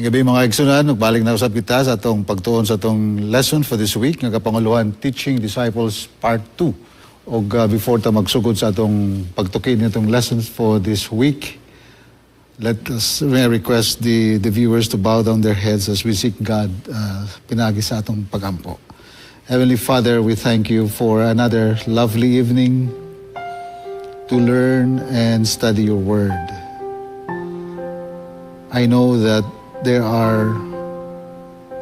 Mayong gabi mga igsunan, nagbalik na usab kita sa atong pagtuon sa atong lesson for this week nga kapanguluhan Teaching Disciples Part 2. Og before ta magsugod sa atong pagtukin nitong lessons for this week, let us request the viewers to bow down their heads as we seek God pinagi sa atong pagampo. Heavenly Father, we thank you for another lovely evening to learn and study your word. I know that there are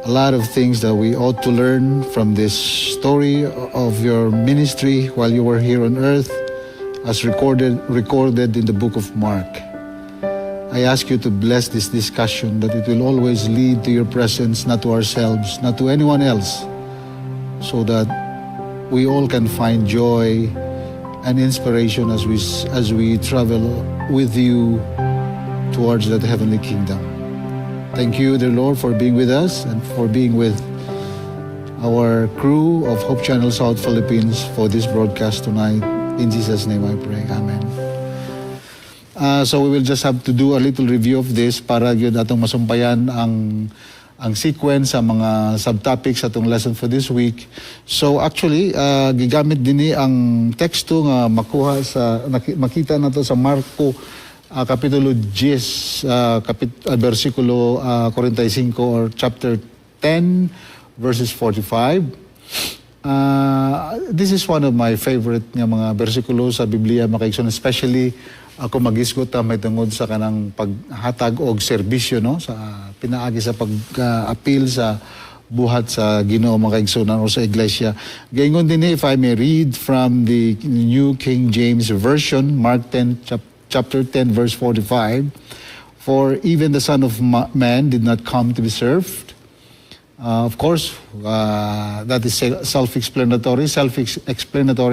a lot of things that we ought to learn from this story of your ministry while you were here on earth, as recorded in the book of Mark. I ask you to bless this discussion, that it will always lead to your presence, not to ourselves, not to anyone else, so that we all can find joy and inspiration as we travel with you towards that heavenly kingdom. Thank you, dear Lord, for being with us and for being with our crew of Hope Channel South Philippines for this broadcast tonight. In Jesus' name I pray. Amen. So we will just have to do a little review of this para yun atong masumpayan ang sequence sa mga subtopics atong lesson for this week. So actually, gigamit din ang teksto nga makuha sa makita nato sa Marco Kapitulo 10, versikulo 45 or chapter 10, verses 45. This is one of my favorite nga mga versikulo sa Biblia, makaigsoon, especially ako magisgot may tungod sa kanang paghatag og serbisyo, no, sa pinaagi sa pag-appeal sa buhat sa Ginoo, makaigsunan, o sa iglesia. Gayon din, if I may read from the New King James Version, Mark 10, chapter 10, verse 45, "For even the Son of Man did not come to be served." Of course, that is self-explanatory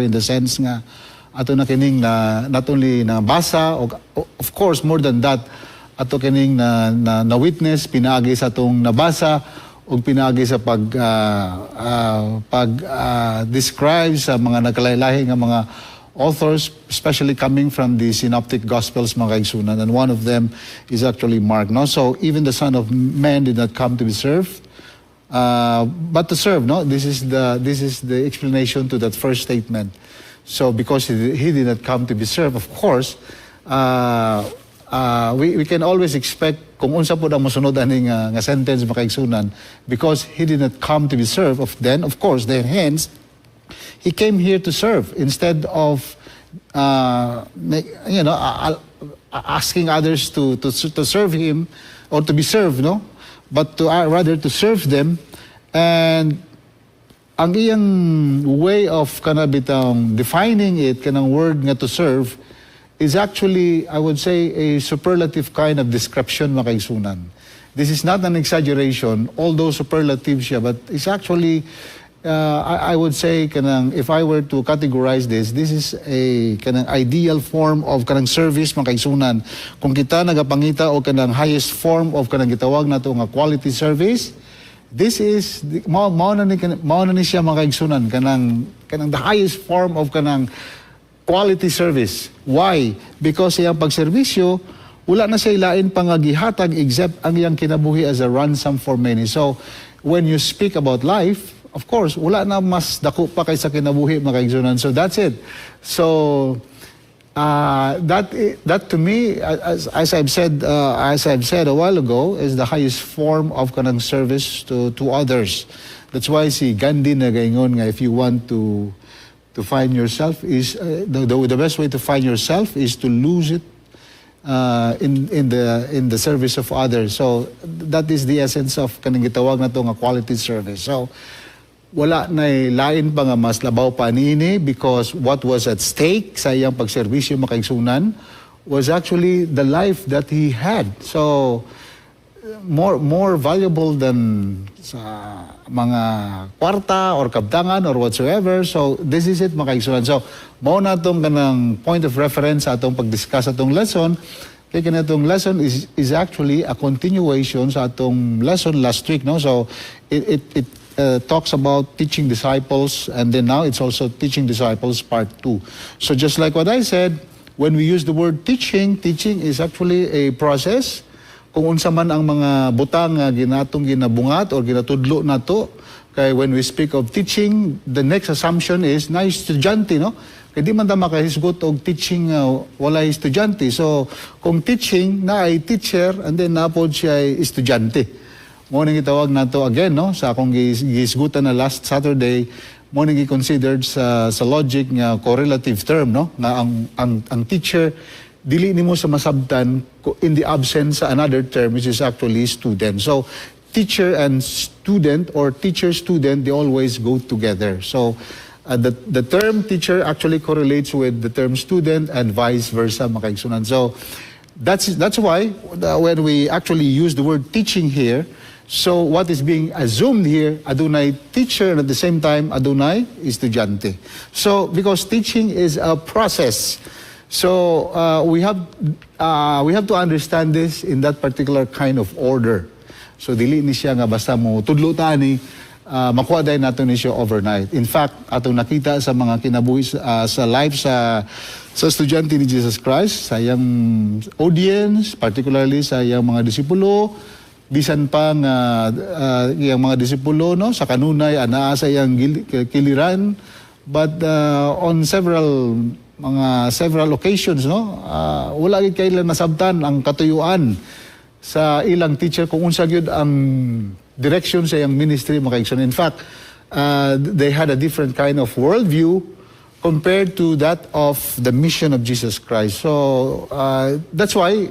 in the sense nga ato na kining na not only na basa, of course more than that, ato kining na witness pinaagi sa atong nabasa o pinaagi sa describe sa mga nagkalahi-lahi nga mga authors, especially coming from the Synoptic Gospels, mga kaigsunan, and one of them is actually Mark. No? So even the Son of Man did not come to be served, but to serve. No, this is the explanation to that first statement. So because he did not come to be served, of course, we can always expect kung unsa po ang mosunod ani nga sentence, mga kaigsunan, because he did not come to be served. Then of course, hence he came here to serve instead of asking others to serve him or to be served, no, but to rather to serve them. And ang iyang way of kanabitang defining it, kanang word nga to serve, is actually, I would say, a superlative kind of description, mga kaigsunan. This is not an exaggeration, although superlative siya, but it's actually I would say kanang, if I were to categorize this is a kanang ideal form of kanang service, mga kaigsunan. Kung kita nagapangita o kanang highest form of kanang gitawag nato nga quality service, this is mao na ni siya, mga kaigsunan, kanang the highest form of kanang quality service. Why? Because iyang pagserbisyo wala na siya ilain pangagihatag except ang iyang kinabuhi as a ransom for many. So when you speak about life, of course, wala na mas dako pa kaysa kinabuhi, mga kaigsunan. So that's it. So that to me, as I've said a while ago, is the highest form of kanang service to others. That's why si Gandhi na gaingon nga, if you want to find yourself, is the best way to find yourself is to lose it in the service of others. So that is the essence of kanang gitawag na to nga quality service. So wala na lain pa nga mas labaw pa niini, because what was at stake sa iyang pagserbisyo, mga kaigsunan, was actually the life that he had. So more valuable than sa mga kwarta or kabtangan or whatsoever. So this is it, mga kaigsunan. So mao na itong kanang point of reference sa atong pag-discuss atong lesson. Kaya kanatong lesson is actually a continuation sa atong lesson last week, no? So it talks about teaching disciples, and then now it's also teaching disciples part 2. So just like what I said, when we use the word teaching is actually a process kung unsa man ang mga butang nga ginatong ginabungat or ginatudlo nato. Kay when we speak of teaching, the next assumption is na estudyante, no? Kaya di man ta makahisgot og teaching wala estudyante. So kung teaching na ay teacher and then napod siya ay estudyante. Mo ning gitawag nato again, no? Sa akong gihisgutan na last Saturday, mo ning gi-considered sa logic nga correlative term, no? Nga ang teacher dili nimo sa masabtan in the absence sa another term which is actually student. So teacher and student or teacher-student, they always go together. So the term teacher actually correlates with the term student and vice versa, makaigsunan. So that's why when we actually use the word teaching here, so what is being assumed here, adunay teacher and at the same time adunay estudyante. So because teaching is a process, so we have to understand this in that particular kind of order. So dili ni siya nga basta mo tudlo tani makuha dahil nato ni siya overnight. In fact, atong nakita sa mga kinabuhi sa life sa estudyante ni Jesus Christ, sa iyang audience, particularly sa iyang mga disipulo, bisan pa nga iyang mga disipulo, no, sa kanunay anaa sa iyang kiliran, but on several occasions, no, wala gid kailan nasabtan ang katuyuan sa ilang teacher kung unsa gyud ang direction sa iyang ministry, makaigsoon. In fact, they had a different kind of worldview compared to that of the mission of Jesus Christ. So that's why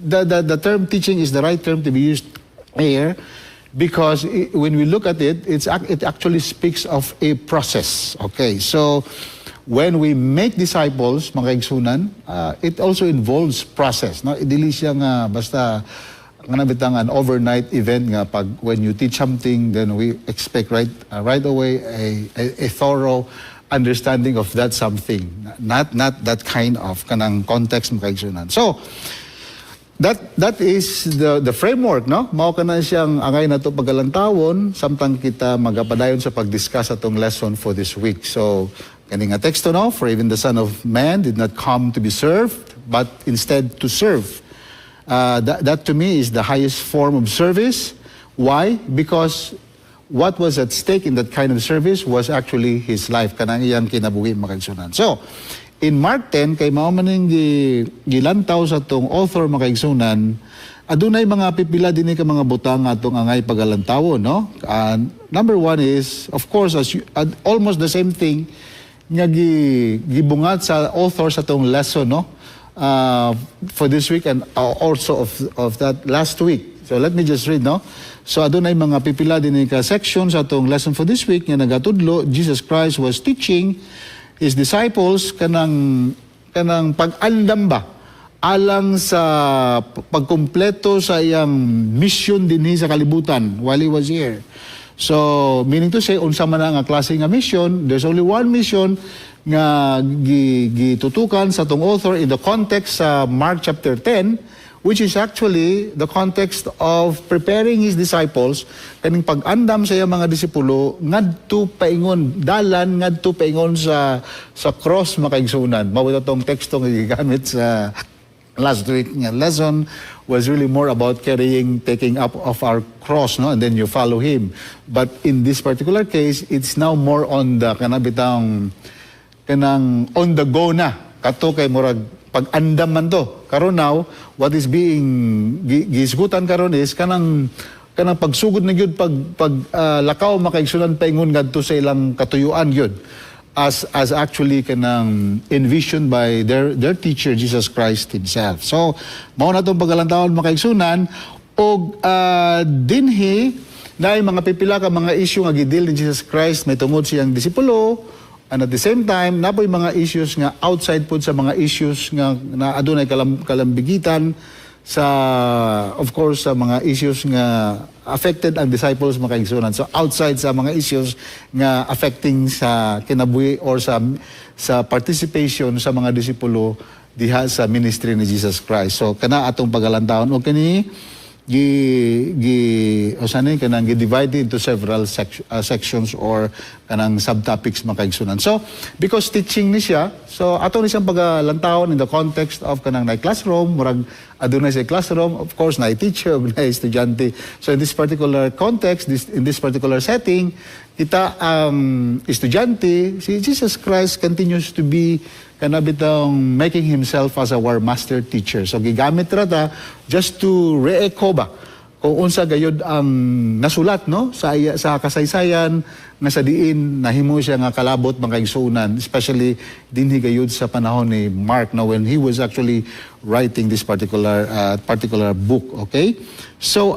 the term teaching is the right term to be used here, because when we look at it, it actually speaks of a process. Okay, so when we make disciples, mga igsunan, it also involves process. No? Dili siya nga basta nga nabitang an overnight event nga pag when you teach something, then we expect right away a thorough understanding of that something. Not that kind of kanang context, mga igsunan. So that is the framework, no? Mao kana siyang angay nato pagalantawon samtang kita magapadayon sa pagdiscuss atong lesson for this week. So kani nga teksto, no? For even the Son of Man did not come to be served, but instead to serve. That to me is the highest form of service. Why? Because what was at stake in that kind of service was actually his life, kanang iyang kinabuhi, makaigsunan. So, in Mark 10, kay mao man ning gilantaw sa tong author, makaigsunan, adunay mga pipila dinhi ka mga butang atong angay pagalantawon, no? Number one is, of course, almost the same thing nga gibungat sa author sa tong lesson, no? For this week and also of that last week. So let me just read, no? So adunay mga pipila dinhi ka section sa tong lesson for this week nga nagatudlo, Jesus Christ was teaching his disciples kanang pag-andam ba alang sa pagkumpleto sa iyang mission dinhi sa kalibutan while he was here. So, meaning to say, unsa man nga klase nga mission, there's only one mission nga gitutukan sa tong author in the context sa Mark chapter 10, which is actually the context of preparing his disciples kaning pag-andam sa iyang mga disipulo ngadto paingon dalan ngadto paingon sa cross, makaigsunan. Mao tong teksto nga gigamit sa last week nga lesson was really more about taking up of our cross, no, and then you follow him. But in this particular case, it's now more on the kanang on the go na kato kay murag pag-andam man to. Karon now, what is being gisgutan karon is kanang pagsugod na gyud pag lakaw makaigsunan paingon ngadto sa ilang katuyuan gyud. As actually kanang envisioned by their teacher Jesus Christ himself. So mao na tong pagalantawon makaigsunan og dinhi naay mga pipila ka mga issue nga gidil ni Jesus Christ may tungod siyang disipulo, and at the same time napoy mga issues nga outside pud sa mga issues nga na adunay kalambigitan sa, of course, sa mga issues nga affected ang disciples, makaigsunan. So outside sa mga issues nga affecting sa kinabuhi or sa participation sa mga disipulo diha sa ministry ni Jesus Christ. So kana atong pagalantawon og kani o sanay kanang gi-divide into several sections or kanang subtopics makaigsunan. So because teaching ni siya, so ato ni siyang pagalantawon in the context of kanang na classroom, murag adunay sa classroom, of course na teacher ug na estudyante. So in this particular context, in this particular setting, kita ang estudyante, si Jesus Christ continues to be kanabitang making himself as our master teacher. So gigamit rata just to re-echo ba kung unsa gayud ang nasulat no sa kasaysayan nga sa diin nahimo siya nga kalabot makaigsunan, especially dinhi gayud sa panahon ni Mark no, when he was actually writing this particular book. Okay, so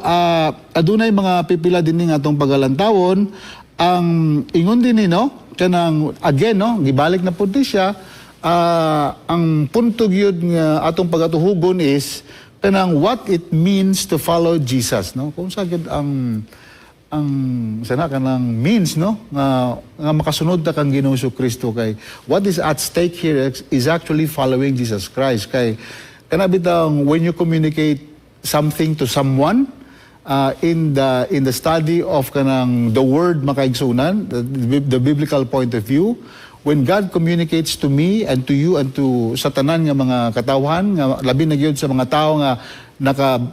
adunay mga pipila dinhi nga atong pagalantawon. Ang ingon din no kanang again no gibalik na pud siya. Ang punto gyud nga atong pagatuhugon is kanang what it means to follow Jesus, no? Kung sa gyud ang sana kanang means no nga makasunod ta kang Ginoong Kristo, kay what is at stake here is actually following Jesus Christ. Kay kana bitang when you communicate something to someone in the study of kanang the word makaigsunan, the biblical point of view, when God communicates to me and to you and to sa tanan nga mga katawhan nga labi na gyud sa mga tawo nga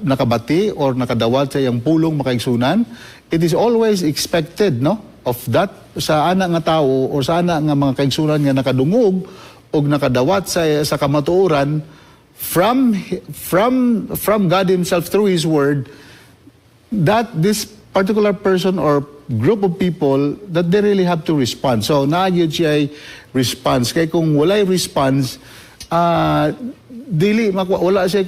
nakabati or nakadawat sa iyang pulong makaigsunan, it is always expected no of that sa ana nga tawo or sa ana nga mga kaigsunan nga nakadungog og nakadawat sa kamatuoran from God himself through his word, that this particular person or group of people that they really have to respond. So naagid siya response. Kaya kung walay response, dili wala siya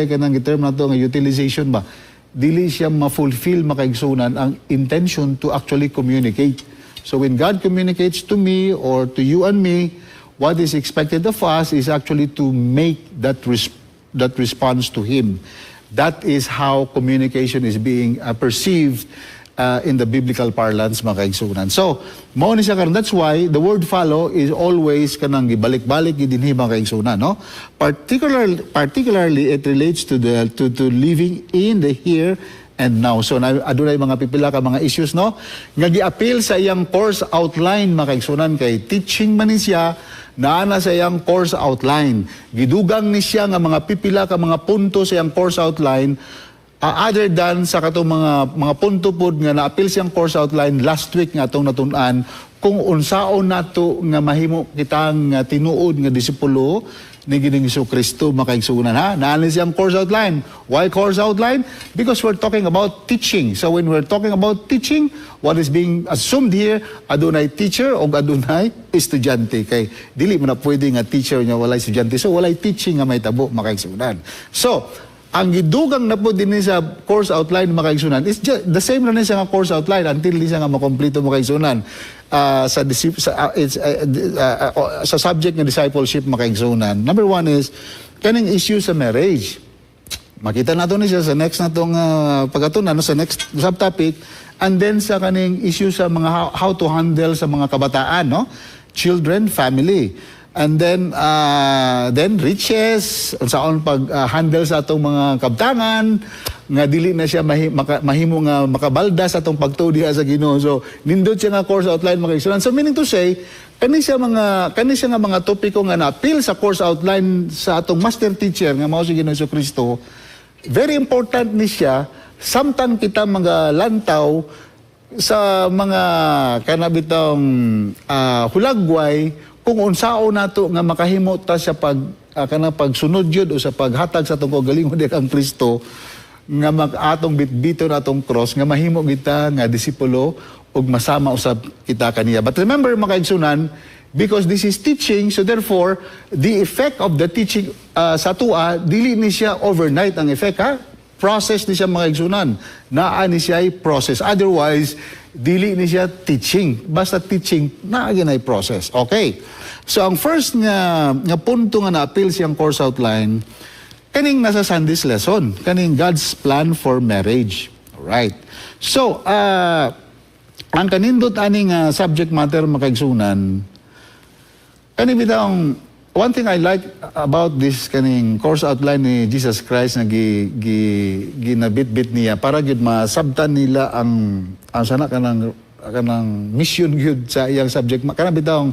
kanang term na to nga utilization ba. Dili siya ma-fulfill makaigsunan ang intention to actually communicate. So when God communicates to me or to you and me, what is expected of us is actually to make that response to him. That is how communication is being perceived in the biblical parlance mga kaigsunan. So, mao ni siya karon. That's why the word follow is always kanang gibalik-balik dinhi mga kaigsunan, no? Particularly it relates to living in the here and now. So adunay mga pipila ka mga issues no nga gi-appeal sa iyang course outline mga kaigsunan, kay teaching man ni siya naana sa iyang course outline. Gidugang ni siya nga mga pipila ka mga punto sa iyang course outline, other than sa katong mga punto pod nga na-appeal siyang course outline last week nga atong natun-an kung unsaon nato nga mahimo kitang tinuod nga disipulo ni Ginoong Kristo makaigsunan ha. Naana siyang course outline. Why course outline? Because we're talking about teaching. So when we're talking about teaching, what is being assumed here, adunay teacher o adunay estudyante. Kay dili man na pwede nga teacher nya walay estudyante. So walay teaching nga may tabo makaigsunan. So ang gidugang na po din sa course outline makaigsunan is just the same na siya nga course outline until di siya nga makompleto makaigsunan sa subject ng discipleship makaigsunan. Number one is kaning issue sa marriage. Makita nato ni siya sa next natong pagatunan sa next subtopic, and then sa kaning issue sa mga how to handle sa mga kabataan, no? Children, family. And then riches, unsaon pag-handle sa atong mga kabtangan, nga dili na siya mahimo nga makabalda sa atong pagtuo diha sa Ginoo. So nindot siya nga course outline makaigsunan. So meaning to say, kani siya nga mga topiko nga na-appeal sa course outline sa atong master teacher nga mao si Ginoong Kristo. Very important ni siya samtang kita mga lantaw sa mga kanabitang hulagway kung unsao nato nga makahimo ta sa pagsunod yun o sa paghatag sa atong kaugalingon ang Kristo nga atong bitbito na atong cross nga mahimo kita nga disipulo ug masama usab kita kaniya. But remember mga kaigsunan, because this is teaching, so therefore the effect of the teaching sa tua dili ni siya overnight ang effect ha. Process ni siya mga kaigsunan. Naa ni siya process. Otherwise dili ni siya teaching. Basta teaching, naaginay process. Okay. So, ang first nga punto nga na-appeal siyang course outline, kaning nasa Sunday's lesson, kaning God's plan for marriage. Alright. So, ang kanindot aning subject matter makaigsunan, kaning bitang one thing I like about this kaning course outline ni Jesus Christ na ginabit-bit niya para gid masabtan nila ang sana kanang mission gyud sa iyang subject kanang bitawng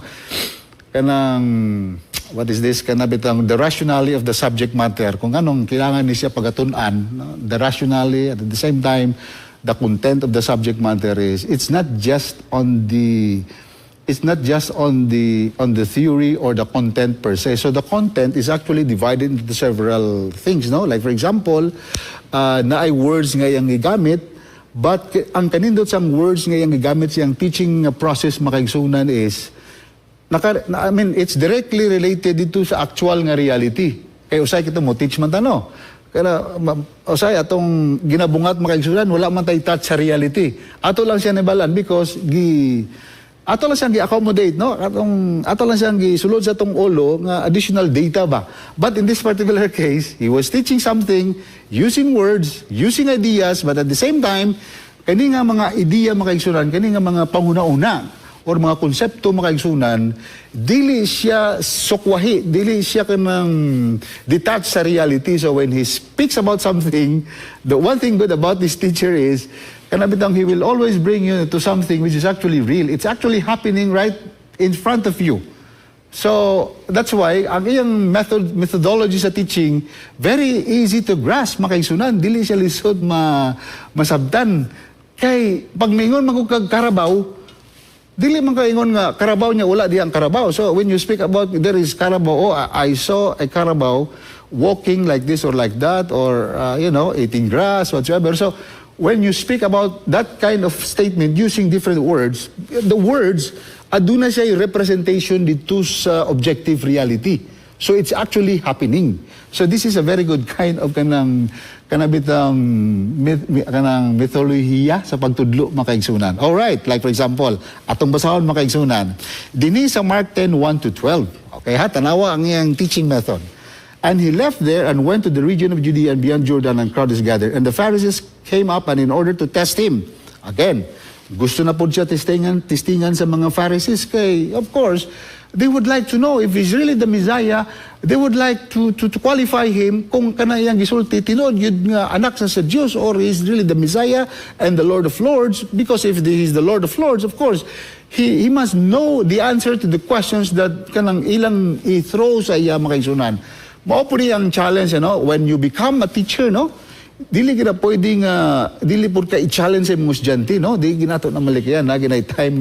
kanang what is this kanang bitawng the rationality of the subject matter kung anong kailangan ni siya pagatun-an, no? The rationality at the same time the content of the subject matter is it's not just on the theory or the content per se. So the content is actually divided into several things, no? Like for example, naay words nga yang gigamit, but ang kanindot sang words nga yang gigamit siyang teaching process makaigsunan is it's directly related dito sa actual nga reality. Kaya usay kita mo teach man tano. Kaya usay atong ginabungat makaigsunan wala man tay touch sa reality. Ato lang siya nibalan because ato lang siyang gi-accommodate, no? Ato lang siyang gisulod sa tong ulo nga additional data ba. But in this particular case, he was teaching something using words, using ideas, but at the same time, kani nga mga ideya makaigsunan, kani nga mga panguna-una or mga konsepto makaigsunan, dili siya sukwahi, dili siya kanang detached sa reality. So when he speaks about something, the one thing good about this teacher is kanabitang he will always bring you to something which is actually real. It's actually happening right in front of you. So that's why ang iyang methodology sa teaching very easy to grasp makaigsunan, dili siya lisod masabtan. Kay pag mingon man kag Carabao, dili man kaingon nga Carabao niya wala diyang Carabao. So when you speak about there is Carabao, I saw a Carabao walking like this or like that or eating grass whatsoever. So when you speak about that kind of statement using different words, the words, aduna siya yung representation dito sa objective reality. So it's actually happening. So this is a very good kind of kanang methodolohiya sa pagtudlo makaigsunan. All right, like for example, atong basahon makaigsunan. Dinhi sa Mark 10:1-12. Okay ha, tanawa ang iyang teaching method. And he left there and went to the region of Judea and beyond Jordan, and crowds gathered. And the Pharisees came up and in order to test him. Again, gusto na po siya testingan sa mga Pharisees kay, of course, they would like to know if he's really the Messiah. They would like to qualify him kung kanayang gisulti tinod yun nga anak sa Diyos or he's really the Messiah and the Lord of Lords. Because if he's the Lord of Lords, of course, he must know the answer to the questions that kanang ilang i-throw sa iya makaigsunan. Mao po ang challenge, when you become a teacher, dili kita pwedeng, dili po ka i-challenge sa mga estudyante, di ginato na malikayan, ginay time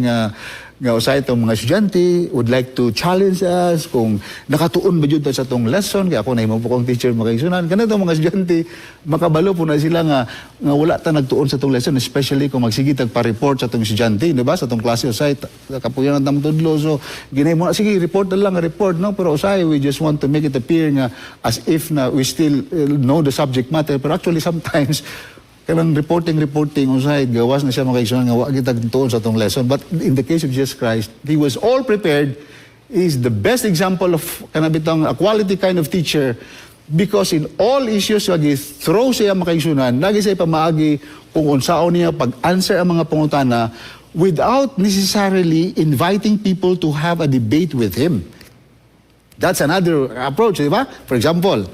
nga usay itong mga estudyante would like to challenge us kung nakatuon ba dyan sa itong lesson, kaya ako na mo po kong teacher makaigsunan, kanito mga estudyante, makabalo po na sila nga wala ta nagtuon sa itong lesson, especially kung magsige tagpa-report sa itong estudyante, diba, sa itong klase usay, kapuyan ng tamtudlo, so ginay mo na, sige, report na lang, report, pero usay, we just want to make it appear nga as if na we still know the subject matter, pero actually sometimes kanang reporting usay gawas na siya makaigsunan nga wa kita tuon sa tong lesson. But in the case of Jesus Christ, he was all prepared. He is the best example of kanabitang a quality kind of teacher because in all issues lagi throw siya makaigsunan, lagi siya pamaagi kung unsaon niya pag-answer ang mga pangutana without necessarily inviting people to have a debate with him. That's another approach, di ba? For example,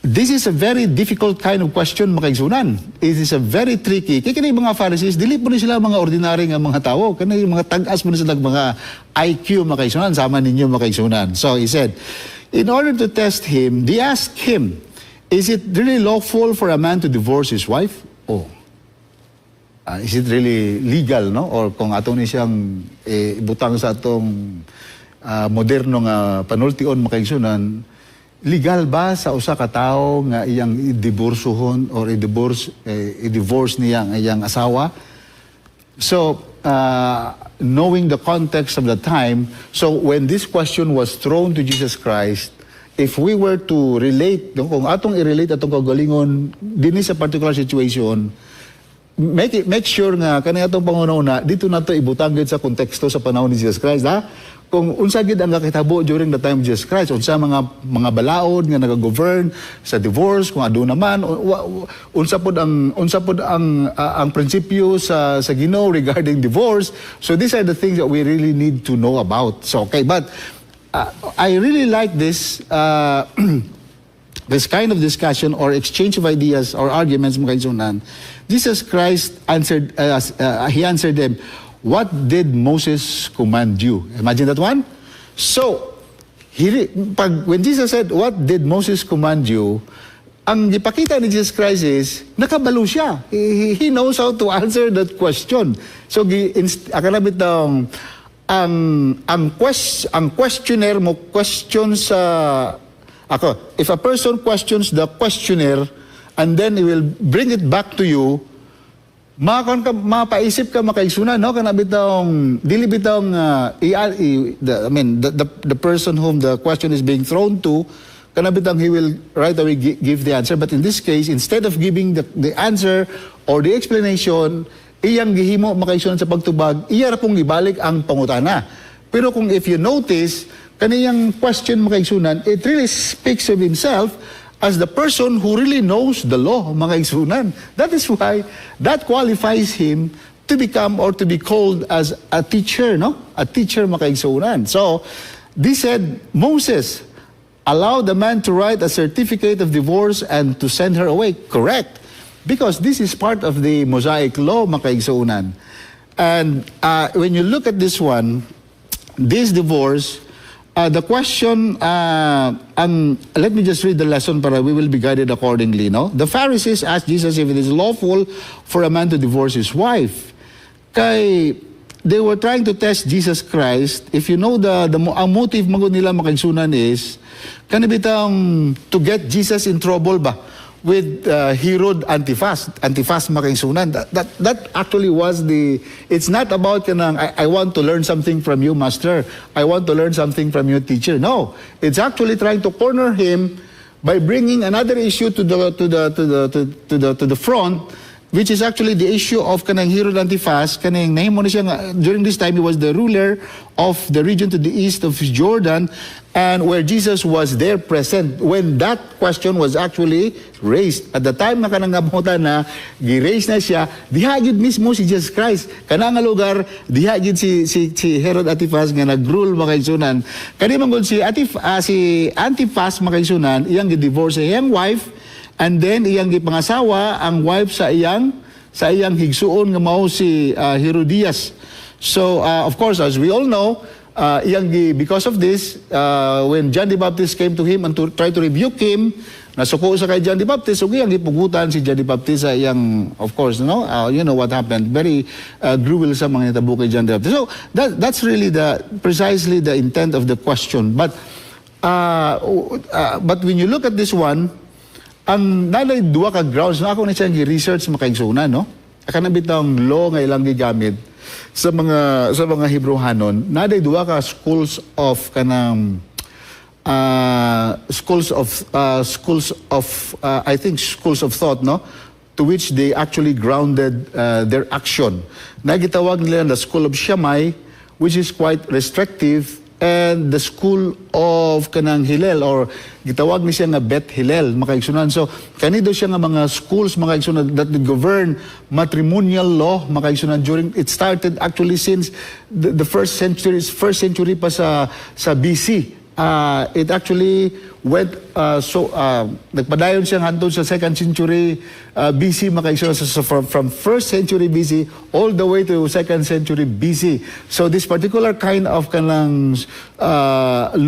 this is a very difficult kind of question makaigsunan. It is a very tricky. Kaya kanay mga Pharisees, dili po na sila mga ordinary nga mga tao. Kanay mga tag-as po na sila mga IQ makaigsunan, sama ninyo makaigsunan. So he said, in order to test him, they asked him, is it really lawful for a man to divorce his wife? Is it really legal, Or kung ato ni siyang ibutang sa atong moderno nga panultion makaigsunan, legal ba sa usa ka tawo nga iyang i-divorsuhon or i-divorce niya ang iyang asawa? So, knowing the context of the time, so when this question was thrown to Jesus Christ, if we were to relate, kung atong i-relate atong kagalingon dinhi sa particular situation, make sure nga kani atong pangunahuna dito nato ibutang gid sa konteksto sa panahon ni Jesus Christ, ha? Kung unsa gid ang nakitabo during the time of Jesus Christ, unsa mga balaod nga naga-govern sa divorce, kung aduna man, unsa pod ang prinsipyo sa Ginoo regarding divorce. So these are the things that we really need to know about. So okay, but I really like this this kind of discussion or exchange of ideas or arguments, mga kaigsunan. Jesus Christ answered, he answered them, "What did Moses command you?" Imagine that one. So, when Jesus said, "What did Moses command you?" ang ipakita ni Jesus Christ is, nakabalo siya. He knows how to answer that question. So, akalabit ng, ang questionnaire mo, questions if a person questions the questionnaire, and then he will bring it back to you, mapaisip ka, makaigsunan, no? Kana bitong, dili bitong, the person whom the question is being thrown to, kanabitang he will right away give the answer. But in this case, instead of giving the answer or the explanation, iyang gihimo makaisunan sa pagtubag, iya ra pong ibalik ang pangutana. Pero kung if you notice, kaniyang question makaisunan, it really speaks of himself as the person who really knows the law, makaisunan. That is why that qualifies him to become or to be called as a teacher, no? A teacher makaisunan. So, this said, Moses allow the man to write a certificate of divorce and to send her away. Correct. Because this is part of the Mosaic law, makaigsuunan. And when you look at this one, this divorce, the question, let me just read the lesson para we will be guided accordingly, no? The Pharisees asked Jesus if it is lawful for a man to divorce his wife. They were trying to test Jesus Christ. If you know ang motive magod nila makaigsunan is, kanibitang to get Jesus in trouble ba with Herod Antipas makaigsunan. That actually was it's not about kanang, I want to learn something from you, master. I want to learn something from you, teacher. No, it's actually trying to corner him by bringing another issue to the front, which is actually the issue of kanang Herod Antipas. Kanang nahimo na siya nga, during this time he was the ruler of the region to the east of Jordan, and where Jesus was there present when that question was actually raised. At the time na kanang ngabutan na gi-raise na siya, diha gid mismo si Jesus Christ kanang lugar, diha gid si Herod Antipas nga nagrule makaigsunan. Kani man gud si Antipas makaigsunan, iyang gi-divorce iyang wife. And then iyang gipangasawa ang wife sa iyang higsuon nga mao si Herodias. So of course, as we all know, because of this, when John the Baptist came to him and to try to rebuke him, nasuko sa kay John the Baptist, ug iyang gipugutan si John the Baptist sa iyang, of course, no, you know what happened. Very gruesome mga nitabo kay John the Baptist. So that's really precisely the intent of the question. But when you look at this one, ang nalay duwa ka grounds na ako na siyang research makaigsunan, no? Akana bitang law nga ilang gigamit sa mga Hebrewanon, nalay duwa ka schools of thought, no? To which they actually grounded their action. Nagitawag nila the School of Shammai, which is quite restrictive, and the School of kanang Hillel, or gitawag ni siya nga Bet Hillel makaigsunan. So kanido siya nga mga schools makaigsunan that govern matrimonial law makaigsunan. During it started actually since the first century pa sa BC. It actually went nagpadayon siya hantod sa 2nd century BC makaigsunan. So from 1st century BC all the way to 2nd century BC. So this particular kind of kanang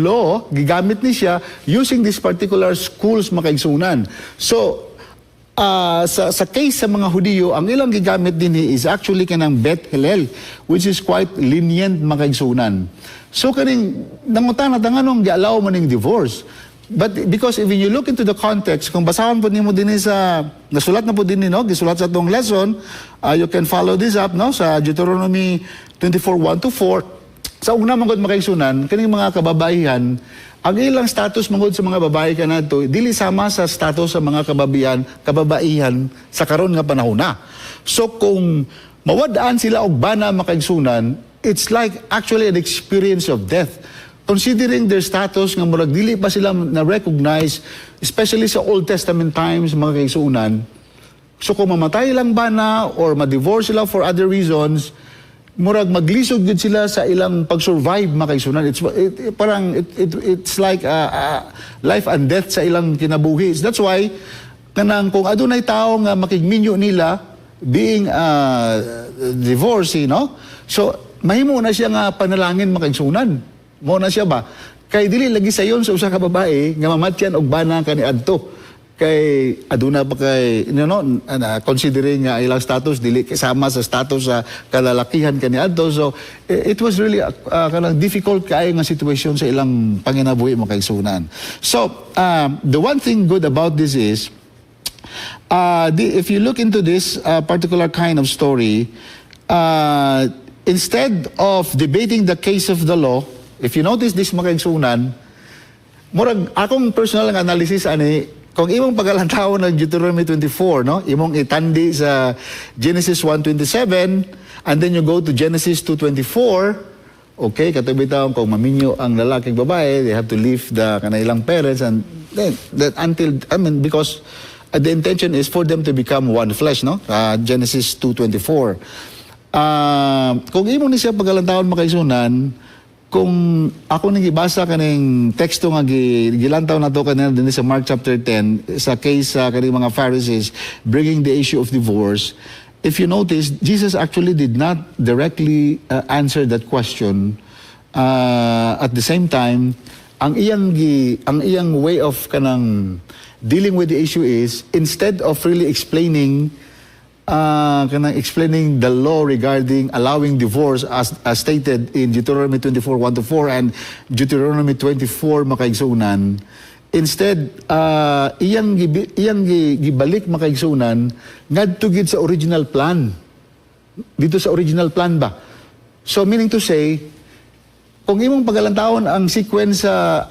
law gigamit ni siya using this particular schools makaigsunan. So sa case sa mga Hudiyo, ang ilang gigamit din is actually kanang Bet Hillel, which is quite lenient makaigsunan. So kaning nangutan at anong gialaw mo ning divorce. But because if you look into the context, kung basahan po nimo din sa nasulat na po din no, gisulat sa tong lesson, you can follow this up no sa Deuteronomy 24:1-4. Sa una man gud makaigsunan kaning mga kababaihan, ang ilang status mangod sa mga babae kanadto dili sama sa status sa mga kababaihan sa karon nga panahon na. So kung mawadaan sila og bana makaigsunan, it's like actually an experience of death. Considering their status nga murag dili pa sila na-recognize, especially sa Old Testament times mga kaigsunan. So kung mamatay lang bana or ma-divorce sila for other reasons, murag maglisod gud sila sa ilang pag-survive makaigsunan. It's like life and death sa ilang kinabuhi. That's why kanang kung adunay tao nga makigminyo nila being divorcee, no? So mahimo na siya nga panalangin makaigsunan. Mo na siya ba? Kay dili lagi sayon sa usa ka babae nga mamatyan og bana kaniadto. Kay aduna pa kay considering nga ilang status dili kasama sa status sa kalalakihan kaniadto, so it was really kanang difficult kay nga situation sa ilang panginabuhi makaigsunan. So the one thing good about this is if you look into this particular kind of story, instead of debating the case of the law, if you notice this makaigsunan, murag akong personal nga analysis ani, kung imong pagkalantawon ng Deuteronomy 24, no? Imong itandi sa Genesis 1:27 and then you go to Genesis 2:24, okay, katabi taon kung maminyo ang lalaking babae, they have to leave the kanailang parents, and then that because the intention is for them to become one flesh, no? Genesis 2:24. Kung imong ni siya pagkalantawon makaigsunan, kung ako nang ibasa kaning teksto nga gilantaw nato kanina dinhi sa Mark chapter 10 sa case sa kaning mga Pharisees bringing the issue of divorce, if you notice, Jesus actually did not directly answer that question. At the same time, ang iyang way of kanang dealing with the issue is, instead of really explaining the law regarding allowing divorce as stated in Deuteronomy 24:1-4 and Deuteronomy 24 makaigsunan, instead iyang gibalik makaigsunan ngadto gid sa original plan. Dito sa original plan ba? So meaning to say, kung imong pagkalantawon ang sequence sa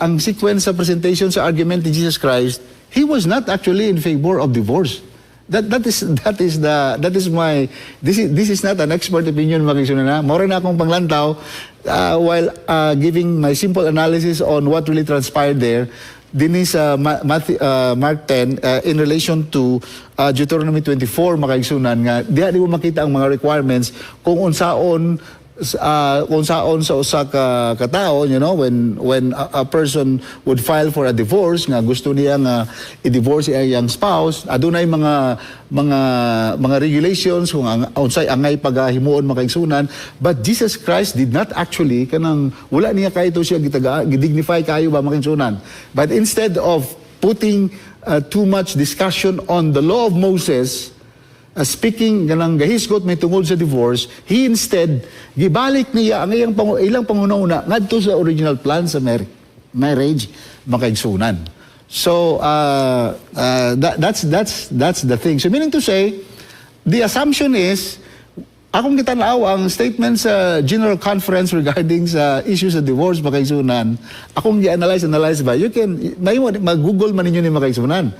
presentation sa argument ni Jesus Christ, he was not actually in favor of divorce. This is not an expert opinion makaigsunan na. Mora na akong panglantaw while giving my simple analysis on what really transpired there. Dinhi sa Mark 10 in relation to Deuteronomy 24 makaigsunan nga diha di mo makita ang mga requirements kung unsaon sa usa ka katao, you know, when a person would file for a divorce nga gusto niya nga i-divorce iyang spouse, adunay mga regulations kung unsay angay pagahimuon makaigsunan, but Jesus Christ did not actually kanang wala niya kayto siya gidignify kayo ba makaigsunan, but instead of putting too much discussion on the law of Moses, speaking ganang gahisgot may tungod sa divorce, he instead gibalik niya ang ilang pangunahuna ngadto sa original plan sa marriage makaigsunan. So that's the thing. So meaning to say, the assumption is, akong kitanaw ang statement sa General Conference regarding sa issues sa divorce makaigsunan, akong gi-analyze ba, you can mag-google man ninyo ni makaigsunan.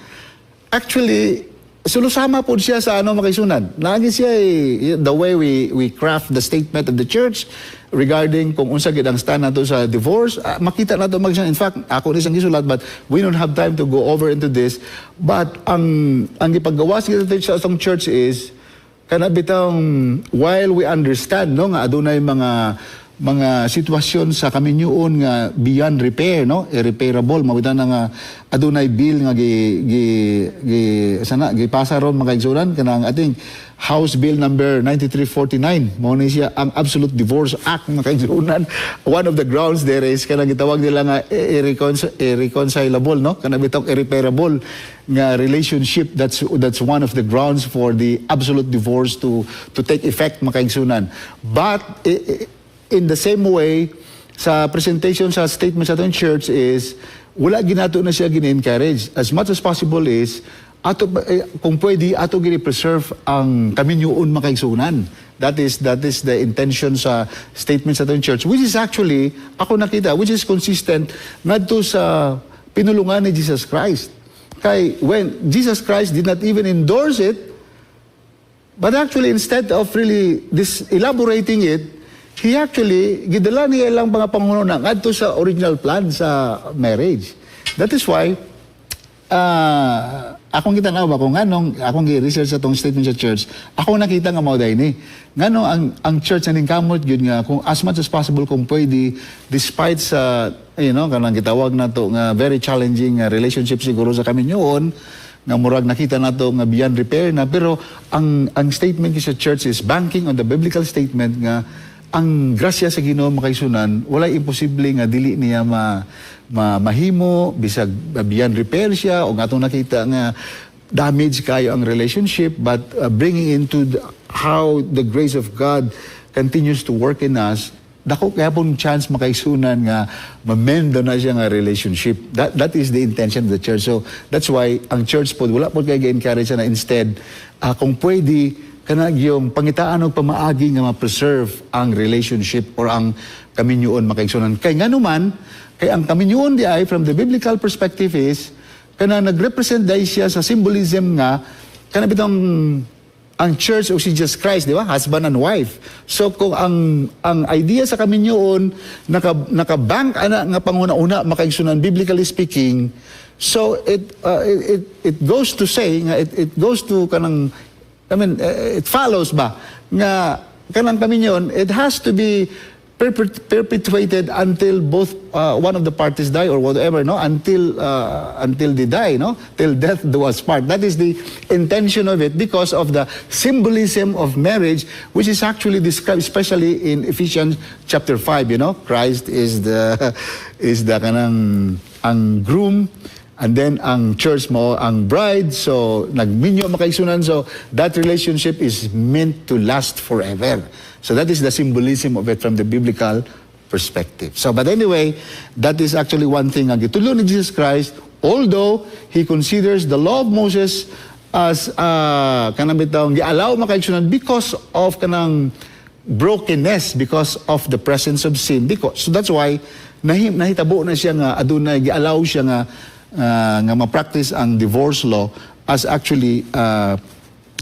Actually, sulusama po siya sa makaigsunan. Lagi siya the way we craft the statement of the church regarding kung unsa gid ang stand nato sa divorce, makita nato in fact ako ni sang gisulat, but we don't have time to go over into this. But ang gipagawas kita sa atong church is kana bitang, while we understand no nga adunay mga sitwasyon sa kaminyuon nga beyond repair, no, irreparable, mawitan na nga adunay bill nga gipasa ron makaigsunan kanang ating House Bill number 9349, mo ni siya ang Absolute Divorce Act makaigsunan. One of the grounds there is kanang gitawag nila nga irreconcilable, no, kanang bitong irreparable nga relationship. That's one of the grounds for the absolute divorce to take effect makaigsunan. But in the same way, sa presentation sa statement sa atong church is, wala ginato na siya gin-encourage. As much as possible is, kung pwede, ato gini-preserve ang kaminyuon makaigsunan. That is the intention sa statement sa atong church, which is actually, ako nakita, which is consistent ngadto sa pinulungan ni Jesus Christ. Kay when Jesus Christ did not even endorse it, but actually instead of really elaborating it, he actually gidala niya ilang mga pangununa ngadto sa original plan sa marriage. That is why akong kita na ba kung anong akong gi-research sa tong statement sa church, ako nakita nga mao ni ngano ang church na kamot gyud nga kung as much as possible kung pwede, despite sa kanang gitawag nato nga very challenging relationship siguro sa kami noon, nga murag nakita nato nga beyond repair na, pero ang statement sa church is banking on the biblical statement nga ang grasya sa Ginoo makaisunan, walay imposible nga dili niya mahimo bisag beyond repair siya, o nga itong nakita nga damage kayo ang relationship, but bringing into how the grace of God continues to work in us, dako kaya pong chance makaisunan nga mamendo na siya nga relationship. That is the intention of the church. So that's why ang church po wala po kay ga-encourage na instead kung pwede kanang yung pangitaan og pamaagi nga ma-preserve ang relationship or ang kaminyoon makaisunan. Kay nganuman kay ang kaminyoon di ay from the biblical perspective is kana nagrepresent dai siya sa symbolism nga kana bitong ang church o si Jesus Christ, di ba? Husband and wife. So kung ang idea sa kaminyoon naka-bank ana nga panguna-una makaigsunan biblically speaking, so it goes to say nga it goes to kanang it follows ba nga kanang kaminyoon, it has to be perpetuated until both one of the parties die or whatever, no, until they die, no, till death do us part. That is the intention of it, because of the symbolism of marriage, which is actually described especially in Ephesians chapter 5. Christ is the kanang ang groom, and then ang church mo ang bride, so nagminyo makaisunan, so that relationship is meant to last forever. So that is the symbolism of it from the biblical perspective. So but anyway, that is actually one thing ang gitulo ni Jesus Christ, although he considers the law of Moses as kanang bitaw giallow makaigsunan because of kanang brokenness, because of the presence of sin, because so that's why nahitabo na siya nga adunay giallow siya nga ma-practice ang divorce law as actually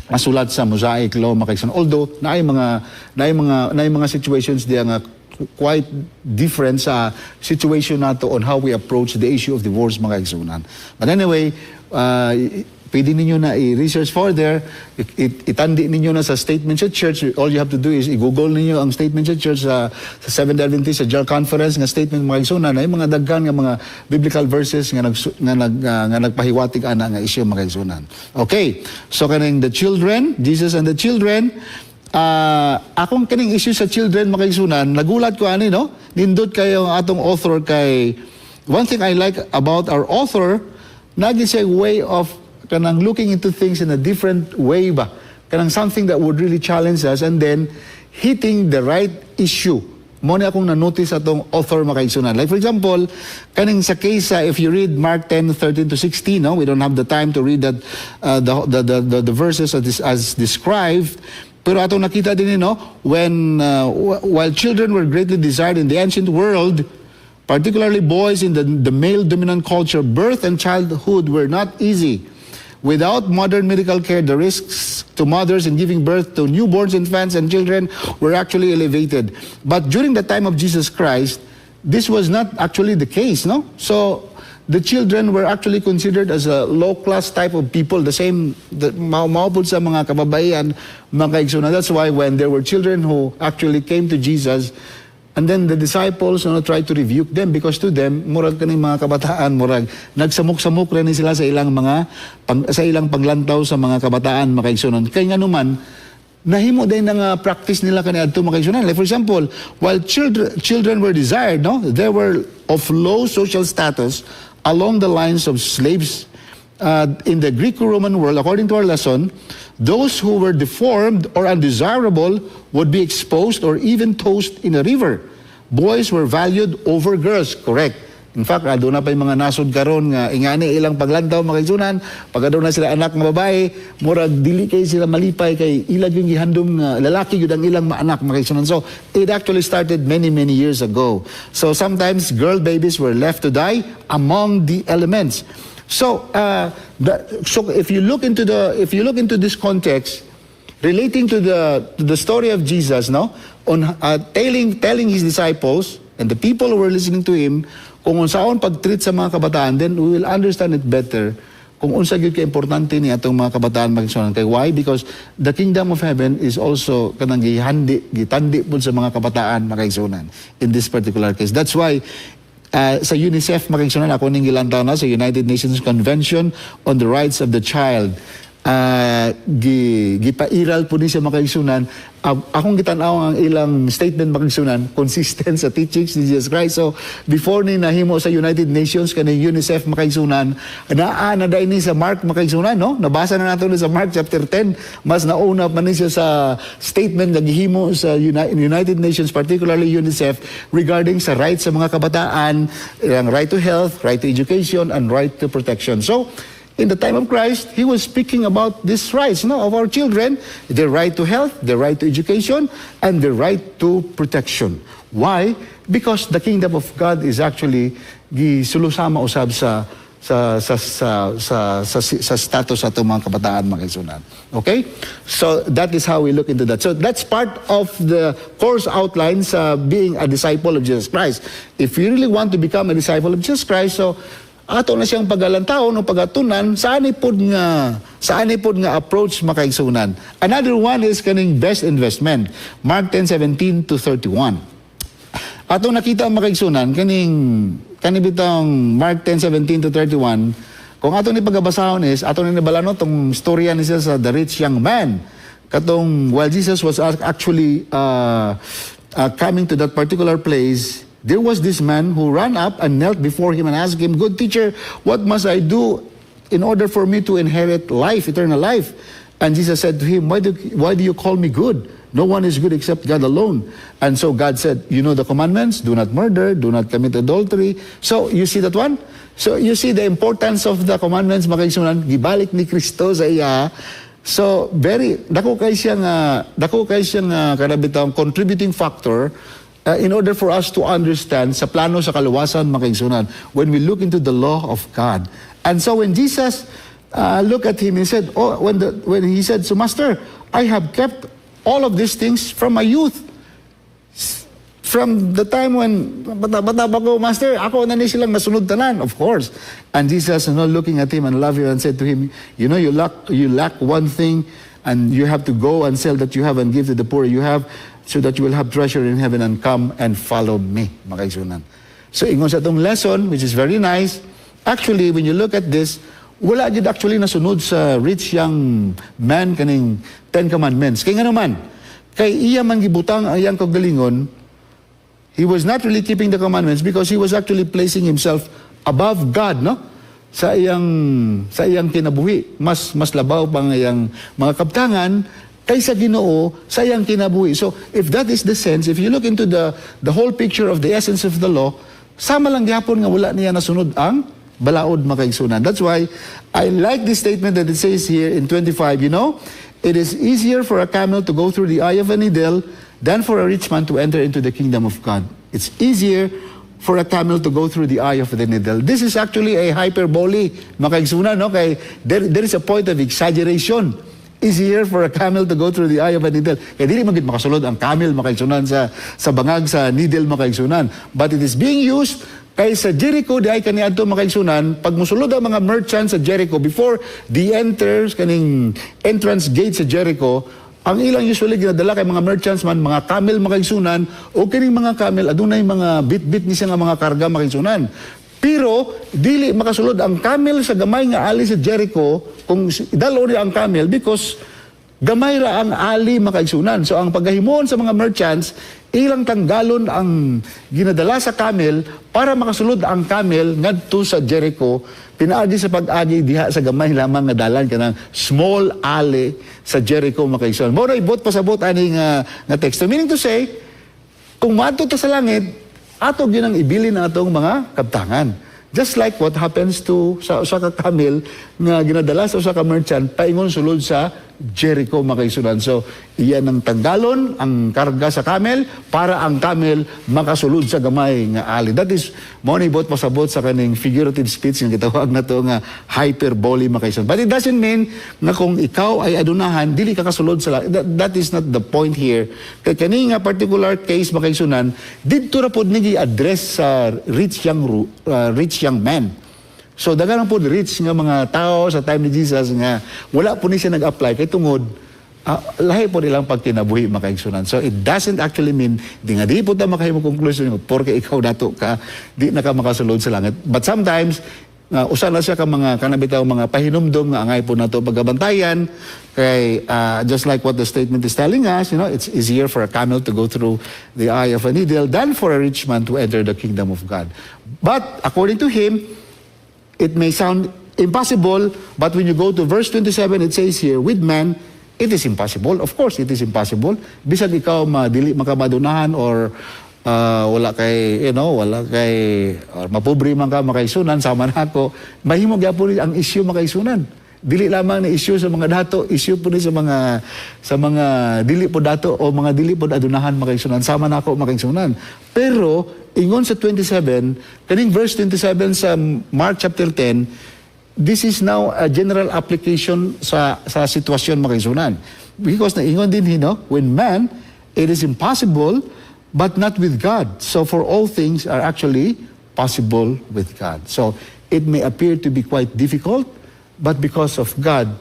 masulat sa Mosaic law makaigsunan. Although naay mga situations diya nga quite different sa situation nato on how we approach the issue of divorce makaigsunan. But anyway, pwede ninyo na i-research further, itandi ninyo na sa statement sa church. All you have to do is i-google ninyo ang statement sa church sa Seventh-day Adventist, sa General Conference nga statement makaigsunan, na yung mga daghan nga mga biblical verses nga nagpahiwatig ana nga issue makaigsunan. Okay, so kaning the children, Jesus and the children, akong kaning issue sa children makaigsunan, nagulat ko ani, no? Nindot kayo ang atong author kay, one thing I like about our author, naging siya way of kanang looking into things in a different way ba, kanang something that would really challenge us, and then hitting the right issue. Mo na akong na-notice atong author makaigsunan. Like for example, kaning sa case, if you read Mark 10:13-16, no, we don't have the time to read that the verses as described, pero atong nakita din when while children were greatly desired in the ancient world, particularly boys in the male dominant culture, birth and childhood were not easy. Without modern medical care, the risks to mothers in giving birth to newborns, infants, and children were actually elevated. But during the time of Jesus Christ, this was not actually the case, no? So the children were actually considered as a low-class type of people, the same maupod sa mga kababaihan, mga kaigsunan. That's why when there were children who actually came to Jesus, and then the disciples tried to rebuke them, because to them murag kaning mga kabataan murag nagsamok-samok rin sila sa ilang paglantaw sa mga kabataan makaigsunan. Kay nganuman nahimo din nga practice nila kaniadto makaigsunan. Like for example, while children were desired, no, they were of low social status along the lines of slaves. In the Greco-Roman world, according to our lesson, those who were deformed or undesirable would be exposed or even tossed in a river. Boys were valued over girls, correct. In fact, doon na pa yung mga nasod karon nga ingani ilang paglantaw makaigsunan, pag doon na sila anak nga babae, murag dili kay sila malipay kay ilag yung gihandom nga lalaki gyud ang ilang maanak makaigsunan. So it actually started many years ago. So sometimes girl babies were left to die among the elements. So if you look into this context, relating to the story of Jesus, no, on telling his disciples and the people who were listening to him kung unsaon pag-treat sa mga kabataan, then we will understand it better kung unsa gyud ka importante ni atong mga kabataan makigsunan. Kay why? Because the kingdom of heaven is also kanang gitandi pud sa mga kabataan makigsunan in this particular case. That's why sa UNICEF makigsunan, ako ning gilantaw na sa United Nations Convention on the Rights of the Child, gipairal po ni siya makigsunan. Akong gitanaw ang ilang statement makigsunan consistent sa teachings ni Jesus Christ. So before ni nahimo sa United Nations kaning UNICEF makigsunan, na day ni sa Mark makigsunan, no? Nabasa na nato ni sa Mark chapter 10. Mas nauna pa ni siya sa statement na gihimo sa United Nations, particularly UNICEF, regarding sa rights sa mga kabataan, ang right to health, right to education, and right to protection. So in the time of Christ, He was speaking about these rights, no, of our children, their right to health, their right to education, and their right to protection. Why? Because the kingdom of God is actually gisulusama usab sa status sa itong mga kabataan makigsunan. Okay? So that is how we look into that. So that's part of the course outline sa being a disciple of Jesus Christ. If you really want to become a disciple of Jesus Christ, so ato na siyang pagalantaw no pagatunan saan ipod nga approach makaigsunan. Another one is kaning best investment, Mark 10:17 to 31. Ato nakita ang makaigsunan kaning bitang Mark 10:17 to 31. Kung ato ni pagabasahon is ato ni nabalano tong storya ni siya sa the rich young man, katong while Jesus was actually coming to that particular place, there was this man who ran up and knelt before him and asked him, "Good teacher, what must I do in order for me to inherit life, eternal life?" And Jesus said to him, why do you call me good? No one is good except God alone. And so God said, you know the commandments, do not murder, do not commit adultery. So you see that one? So you see the importance of the commandments, makaigsunan, gibalik ni Kristo sa iya. So dako kay siyang kanabitang contributing factor in order for us to understand sa plano sa kaluwasan makaigsunan when we look into the law of God. And so when Jesus looked at him, he said, when he said, "So Master, I have kept all of these things from my youth." From the time when bata pa ko, Master, ako na ni silang nasunod tanan, of course. And Jesus, looking at him and loving him and said to him, you lack one thing, and you have to go and sell that you have and give to the poor you have, so that you will have treasure in heaven, and come and follow me, makaigsunan. So ingon sa itong lesson, which is very nice, actually, when you look at this, wala gid actually nasunod sa rich young man kaning 10 commandments. Kaya nga naman, kay iya man gibutang ang iyang kagalingon, he was not really keeping the commandments because he was actually placing himself above God, no? Sa iyang kinabuhi. Mas labaw pang iyang mga kabtangan kaysa Ginoo sa iyang kinabuhi. So, if that is the sense, if you look into the whole picture of the essence of the law, sama lang gihapon nga wala niya nasunod ang balaod makaigsunan. That's why I like this statement that it says here in 25, it is easier for a camel to go through the eye of a needle than for a rich man to enter into the kingdom of God. It's easier for a camel to go through the eye of the needle. This is actually a hyperbole makaigsunan, no? Kay there is a point of exaggeration. Easier for a camel to go through the eye of a needle. Kaya dili magid makasulod ang camel makaigsunan sa bangag sa needle makaigsunan. But it is being used kay sa Jericho di ay kaniadto makaigsunan. Pag musulod ang mga merchants sa Jericho before the entrance gate sa Jericho, ang ilang usually ginadala kay mga merchants man, mga camel makaigsunan, o kining mga camel adunay mga bit-bit ni siya nga mga karga makaigsunan. Pero dili makasulod ang camel sa gamay nga ali sa Jericho kung idalo niya ang camel because gamay ra ang ali makaigsunan. So ang paggahimuon sa mga merchants, ilang tanggalon ang ginadala sa camel para makasulod ang camel ngadto sa Jericho, pinaagi sa pag-agi diha sa gamay lamang nga dalan kanang small alley sa Jericho makaigsunan. Mao ra ibot pasabot ani nga text. Meaning to say, kung maadto ta sa langit, ato ginang ibilin ang atong mga kabtangan. Just like what happens to sa usa ka camel nga ginadala sa usa ka merchant paingon sulod sa Jericho makaigsunan. So iyan ang tanggalon ang karga sa camel para ang camel makasulod sa gamay nga ali. That is mo ni bot pasabot sa kaning figurative speech nga gitawag nato nga hyperbole makaigsunan. But it doesn't mean nga kung ikaw ay adunahan dili ka kasulod sa that is not the point here. Kay kani nga particular case makaigsunan didto ra pod ni gi-address sa rich young man. So daghan po rich nga mga tao sa time ni Jesus nga wala po ni siya nag-apply kay tungod lahi po nilang pagkinabuhi makaigsunan. So it doesn't actually mean di nga di po ta makahimo conclusion nga porke ikaw dato ka di na ka makasulod sa langit. But sometimes usa na siya ka mga kanabitaw mga pahinumdom nga angay po nato pagabantayan kay just like what the statement is telling us, you know, it's easier for a camel to go through the eye of a needle than for a rich man to enter the kingdom of God. But according to him, it may sound impossible, but when you go to verse 27, it says here, with man, it is impossible. Of course, it is impossible. Bisag ikaw dili makamadunahan or wala kay, or mapobre man ka makaisunan, sama na ako, mahimo gyapon ang issue makaisunan. Dili lamang na issue sa mga dato, issue po ni sa mga dili po dato o mga dili po adunahan makaisunan, sama na ako makaisunan. Pero, ingon sa 27, kaning verse 27 sa Mark chapter 10, this is now a general application sa sitwasyon makaisunan. Because naingon din when man, it is impossible, but not with God. So for all things are actually possible with God. So it may appear to be quite difficult, but because of God,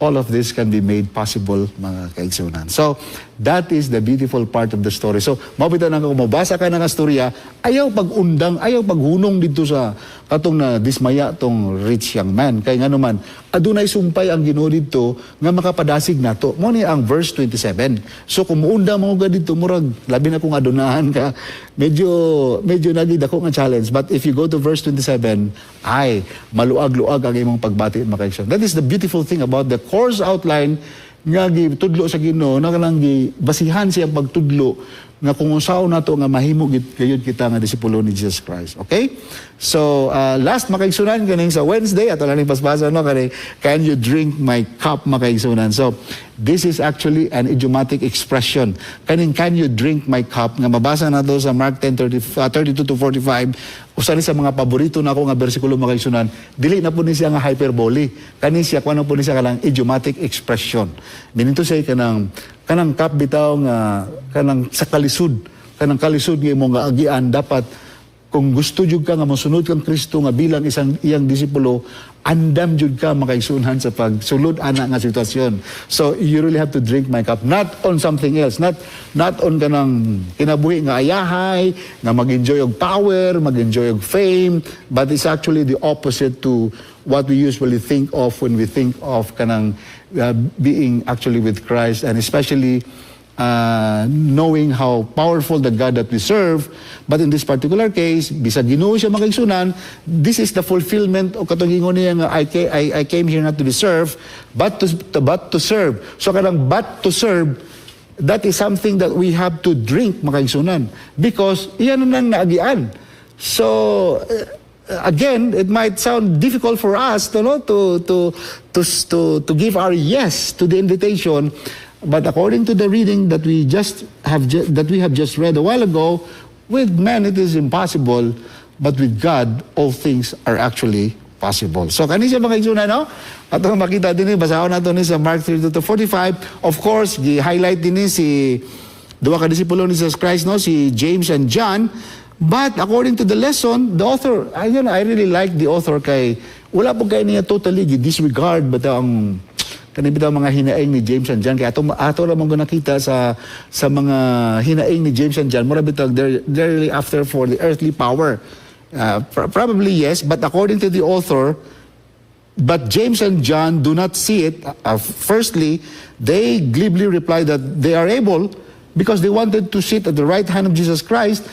all of this can be made possible, mga kaigsunan. So, that is the beautiful part of the story. So, mabita na kung mabasa ka ng storya, ayaw pag-undang, ayaw paghunong dito sa katong na dismaya tong rich young man. Kaya nga naman, adunay sumpay ang Ginoo dito nga makapadasig nato. Mo ni ang verse 27. So, kung muunda mo ga dito, murag, labi na kung adunahan ka, medyo nagid ako nga challenge. But if you go to verse 27, ay, maluag-luag ang imong pagbati, mga kaigsunan. That is the beautiful thing about the course outline nga gitudlo sa Ginoo na kanang basihan siya pagtudlo nga kung usaw nato nga mahimo gayud kita nga disipulo ni Jesus Christ. Okay? So last makaigsunan kaning sa Wednesday ato lang paspasan kani can you drink my cup makaigsunan. So this is actually an idiomatic expression. Kaning can you drink my cup nga mabasa nato sa Mark 10:32 to 45. Usa ni sa mga paborito nako nga bersikulo makaigsunan. Dili na po ni siya nga hyperbole. Kani siya kuno po ni siya kanang idiomatic expression. Meaning to say kanang cup bitaw nga kanang sa kalisod nga imong nga agian dapat kung gusto jud ka nga mosunod kang Kristo nga bilang isang iyang disipulo andam jud ka makaigsunan sa pagsulod ana nga sitwasyon. So you really have to drink my cup, not on something else, not on kanang kinabuhi nga ayahay nga mag-enjoy og power, mag-enjoy og fame, but it's actually the opposite to what we usually think of when we think of kanang being actually with Christ, and especially knowing how powerful the God that we serve. But in this particular case, bisag Ginoo siya makaigsunan, this is the fulfillment o katong ingon niya nga I came here not to be served, but to serve. So kanang but to serve, that is something that we have to drink makaigsunan because iyan nang naagian. So again, it might sound difficult for us to give our yes to the invitation. But according to the reading that we have just read a while ago, with man it is impossible, but with God all things are actually possible. So kani siya mga igsunan, no? Atong makita din basahon nato ni sa Mark 3:45. Of course, gi-highlight din si duha ka disipulo ni Jesus Christ, no? Si James and John. But according to the lesson, the author, I really like the author kay wala po kay niya totally disregard but ang kanibitaw mga hinaing ni James and John. Kaya ato ramang nakita sa mga hinaing ni James and John, mura bitag they're really after for the earthly power. Probably yes, but according to the author, but James and John do not see it. Firstly, they glibly reply that they are able because they wanted to sit at the right hand of Jesus Christ.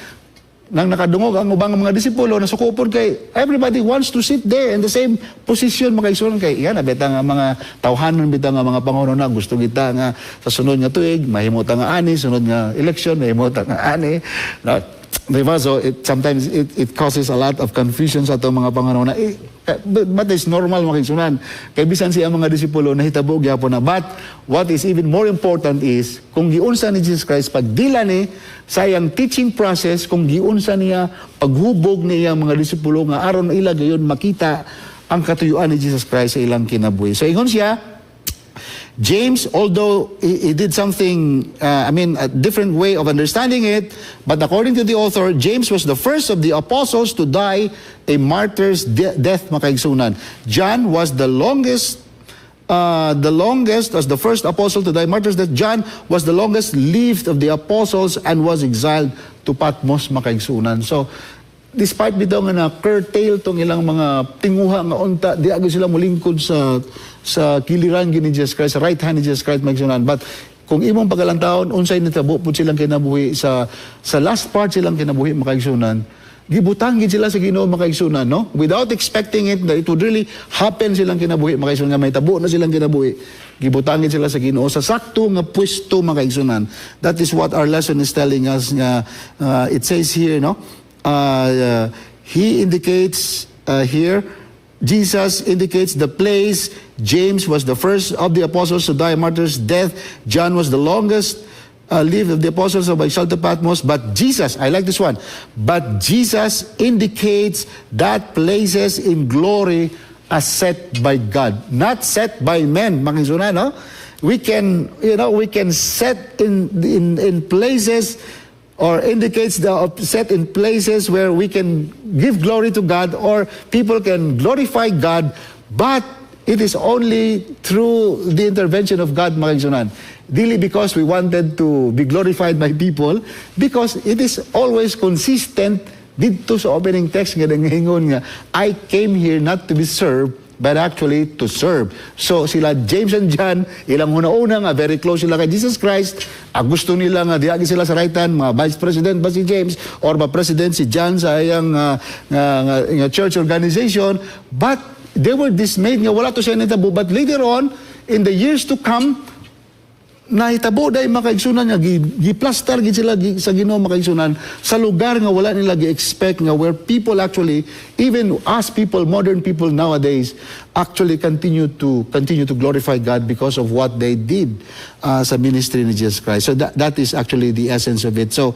Nang nakadungog ang ubang mga disipulo na sukupon kay everybody wants to sit there in the same position makaigsunan kay yan beta nga mga tawhanon beta nga mga pangulo na gusto kita nga sa sunod nga tuig mahimota nga ani sunod nga election mahimota nga ani. Diba? So sometimes it causes a lot of confusion sa atong mga pangulo na but it's normal makaigsunan kay bisan siya mga disipulo nahitabo gyapon na. But what is even more important is kung giunsa ni Jesus Christ pagdila ni sa iyang teaching process, kung giunsa niya paghubog niya mga disipulo nga aron ila gayon makita ang katuyuan ni Jesus Christ sa ilang kinabuhi. So ingon siya, James, although he did something, a different way of understanding it, but according to the author, James was the first of the apostles to die a martyr's death, makaigsunan. John was the longest, as the first apostle to die martyr's death. John was the longest lived of the apostles and was exiled to Patmos, makaigsunan. So, despite bitaw nga na-curtail tong ilang mga tinguha nga unta, di agad sila mulingkod sa kiliran ni Jesus Christ, sa right hand ni Jesus Christ, magsunan. But kung imong pagalantaon, unsay nitabo po silang kinabuhi, sa last part silang kinabuhi, makaigsunan, gibutangin sila sa Ginoo, makaigsunan, no? Without expecting it, that it would really happen silang kinabuhi, makaigsunan, nga may tabo na silang kinabuhi, gibutangin sila sa Ginoo, sa sakto nga pwesto, makaigsunan. That is what our lesson is telling us. It says here, no? He indicates here, Jesus indicates the place. James was the first of the apostles to die a martyr's death. John was the longest lived of the apostles of exiled to Patmos. But Jesus, I like this one, but Jesus indicates that places in glory are set by God, not set by men. Makisunan, no? We can set in places, or indicates the set in places where we can give glory to God, or people can glorify God, but it is only through the intervention of God, mga igsunan. Dili because we wanted to be glorified by people, because it is always consistent dito sa opening text nga nangingon nga, I came here not to be served, but actually to serve. So sila James and John, ilang una-una nga, very close sila kay Jesus Christ. Gusto nila nga, diagi sila sa right hand, mga vice president ba si James, or ba president si John sa iyang church organization. But they were dismayed nga wala to siya nitabo. But later on, in the years to come, nahitabo dahil makaigsunan nga, giplastar gid sila sa Ginoo, makaigsunan sa lugar nga wala nila gi-expect nga, where people actually, even us people, modern people nowadays, actually continue to glorify God because of what they did sa ministry ni Jesus Christ. So that is actually the essence of it. So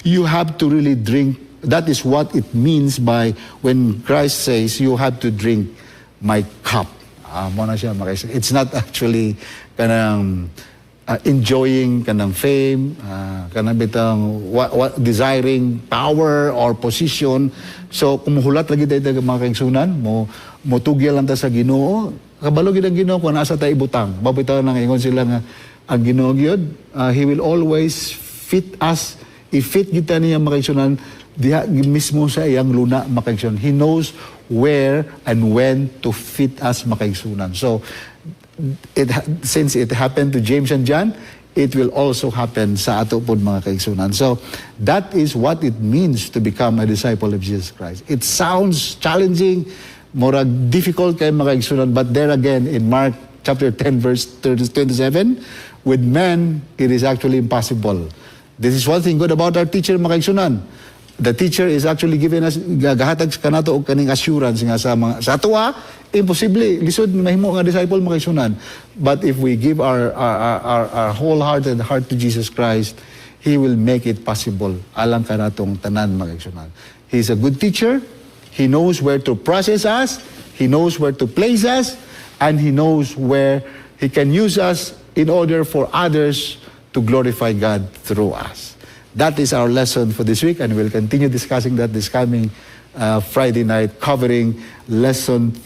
you have to really drink. That is what it means by when Christ says you have to drink my cup. Muna siya, it's not actually kanang enjoying kanang fame, kanang bitang desiring power or position. So kumuhulat lagi tayo mga kaigsunan, mo tugya lang ta sa Ginoo, kabalo gid ang Ginoo kung nasa tayo ibutang. Mabitaw nang ingon sila nga ang Ginoo gyud, he will always fit us, i-fit kita niya mga kaigsunan diha mismo sa iyang luna, mga kaigsunan. He knows where and when to fit us, mga kaigsunan. So since it happened to James and John, it will also happen sa ato pod mga kaigsunan. So that is what it means to become a disciple of Jesus Christ. It sounds challenging, more difficult kay mga kaigsunan, but there again in Mark chapter 10 verse 27, with men it is actually impossible. This is one thing good about our teacher, mga kaigsunan. The teacher is actually giving us gahatag kanato og kaning assurance nga sa atua, imposible lisod mahimo nga disciple makaisunan. But if we give our wholehearted heart to Jesus Christ, He will make it possible alang kanatong tanan makaisunan. He's a good teacher. He knows where to process us, He knows where to place us, and He knows where He can use us in order for others to glorify God through us. That is our lesson for this week, and we'll continue discussing that this coming Friday night, covering lessons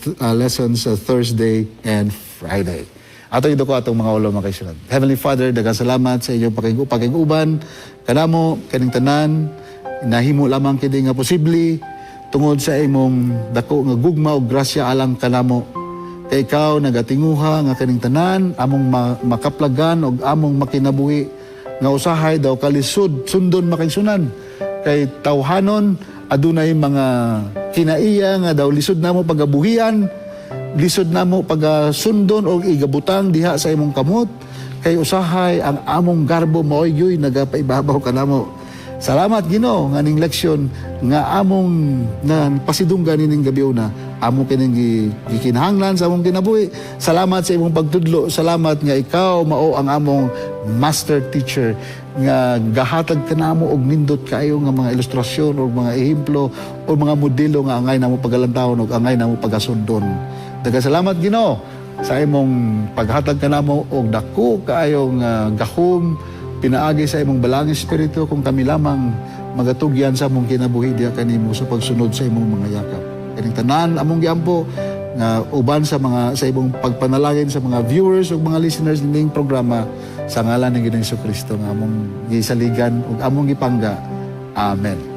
Thursday and Friday. Ato ito ko atong mga ulo, mga kaisunan. Heavenly Father, daghang salamat sa inyong pakiguban, kanamo, kaning tanan, nahimo lamang kini nga posible, tungod sa imong dako nga gugma o grasya alang kanamo. Kay ikaw nagatinguha nga kaning tanan, among makaplagan o among makinabuhi, nga usahay daw kalisod sundon makaigsunan kay tawhanon adunay mga kinaiya nga daw lisod namo pagabuhian, lisod namo pagasundon og igabutang diha sa imong kamot, kay usahay ang among garbo maoy nagapaibabaw kanamo. Salamat Ginoo nga ning leksyon nga among pasidunggan ining gabiyo na amo kining gikinahanglan sa among kinabuhi. Salamat sa imong pagtudlo. Salamat nga ikaw mao ang among master teacher nga gahatag kanamo og nindot kaayo nga mga ilustrasyon o mga ehemplo o mga modelo nga angay namo pagalantawon o angay namo pagasundon. Daghang salamat Ginoo sa imong paghatag kanamo og dako kaayong gahom pinaagi sa imong balang espiritu kung kami lamang magatugyan sa among kinabuhi diha kanimo sa pagsunod sa imong mga yakap. Kaning tanan among giampo nga uban sa imong pagpanalangin sa mga viewers ug mga listeners ning programa sa ngalan ni Ginoong Jesucristo nga among gisaligan ug among gipangga. Amen.